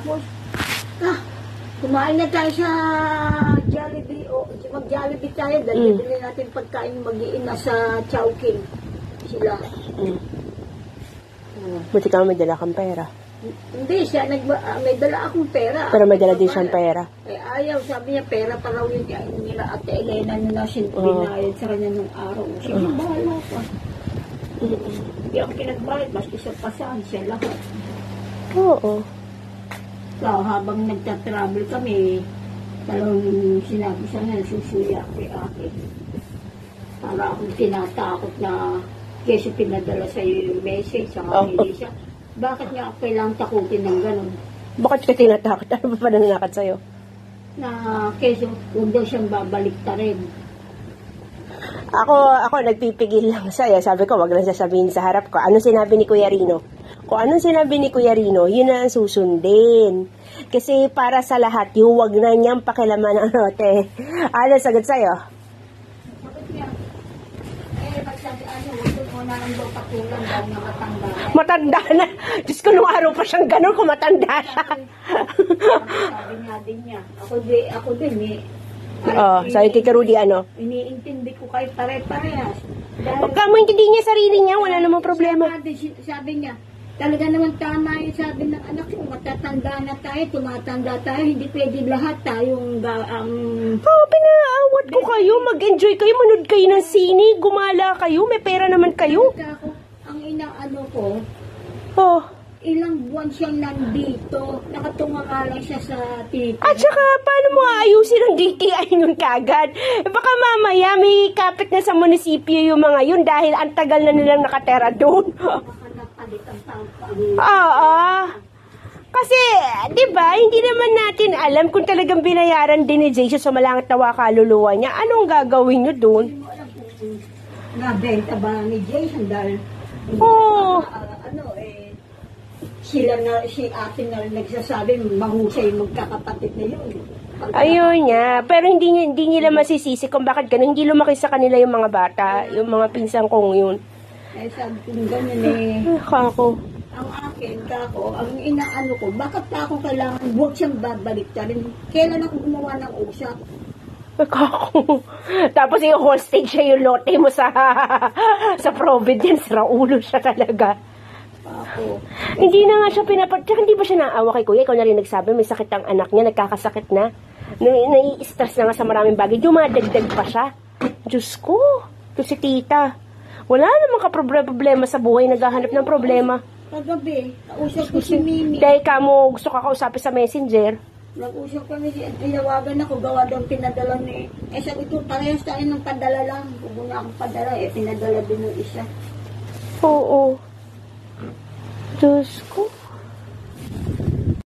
Tapos, kumain na tayo sa Jollibee, o mag-Jollibee tayo, dahil bili natin pagkain mag-iina sa Chowking. Sila. Buti ka may dala kang pera. Hindi, siya may dala akong pera. Pero may dala din siyang pera. Eh, ayaw, sabi niya, pera pa raw yun nila Ate Elena na binayad sa kanya nung araw. Sige, bahala pa. Hindi ako pinagbayad, maski sa pasahan siya lahat. Oo. So, habang nagta-travel kami, talagang sinabi siya na susuya kay ate. Para akong tinatakot na kasi pinadala sa'yo yung message, saka hindi siya. Bakit niya ako kailangang takutin ng ganun? Bakit ka tinatakot? Ano ba pananakot sa'yo? Na keso, huwag daw siyang babalik ta rin. Ako nagpipigil lang sa'yo. Sabi ko, wag lang sasabihin sa harap ko. Ano sinabi ni Kuya Rino? Kung anong sinabi ni Kuya Rino, yun na ang susundin. Kasi para sa lahat, yung wag na niyang pakilaman ang rote. Ano sagot sa'yo? Sagot niya, magsabi, huwag mo na lang daw patulang daw na matanda. Matanda na. Diyos ko, nung araw pa siyang ganun kung matanda na. Sabi nga din niya. Ako din eh. Sabi kay Karudi, ano? Iniintindi ko kayo pare-parehas. Huwag ka mo hindi niya sarili niya, wala namang problema. Sabi niya, talaga naman tama yung sabi ng anak ko, matatanda na tayo, tumatanda tayo, hindi pwede lahat tayong pinaawat ko kayo, mag-enjoy kayo, manood kayo ng sine, gumala kayo, may pera naman kayo. Ang inaano ko, ilang buwan siyang nandito, nakatunga ka lang siya sa tita. At saka, paano mo aayusin ang DTI nun kagad? Baka mamaya may kapit na sa munisipyo yung mga yun dahil ang tagal na nilang nakatera doon. Kasi, di ba, hindi naman natin alam kung talagang binayaran din ni Jason sa malangit na wakaluluwa niya. Anong gagawin niyo doon? Hindi mo alam kung nabenta ba ni Jason dahil si ate na nagsasabi, mahusay magkakapatid na yun. Ayun niya. Pero hindi nila masisisi kung bakit ganun. Hindi lumaki sa kanila yung mga bata, yung mga pinsang kong yun. Eh, sabi kong ganyan eh. Kako. Ang akin, ang inaano ko, bakit ako kailangan, huwag siyang babalik ta rin. Kailan ako gumawa ng usap? Kako. Tapos yung hostage siya yung lote mo sa Providence. Raulo siya talaga. Ako. Hindi na nga siya hindi ba siya naawa kay kuya? Ikaw na rin nagsabi, may sakit ang anak niya, nagkakasakit na. Nai-stress na nga sa maraming bagay. Dumadagdag pa siya. Diyos ko. Ito si tita. Wala namang problema sa buhay, naghahanap ng problema. Kagabi, kausap ko si Mimi. Dahil ka mo gusto ka kausapin sa messenger. Nag-usap kami, tinawagan ako, gawa daw pinadala ni... sabi ko, parehas tayo ng padala lang. Huwag mo na akong padala, pinadala din ng isa. Oo. Diyos ko.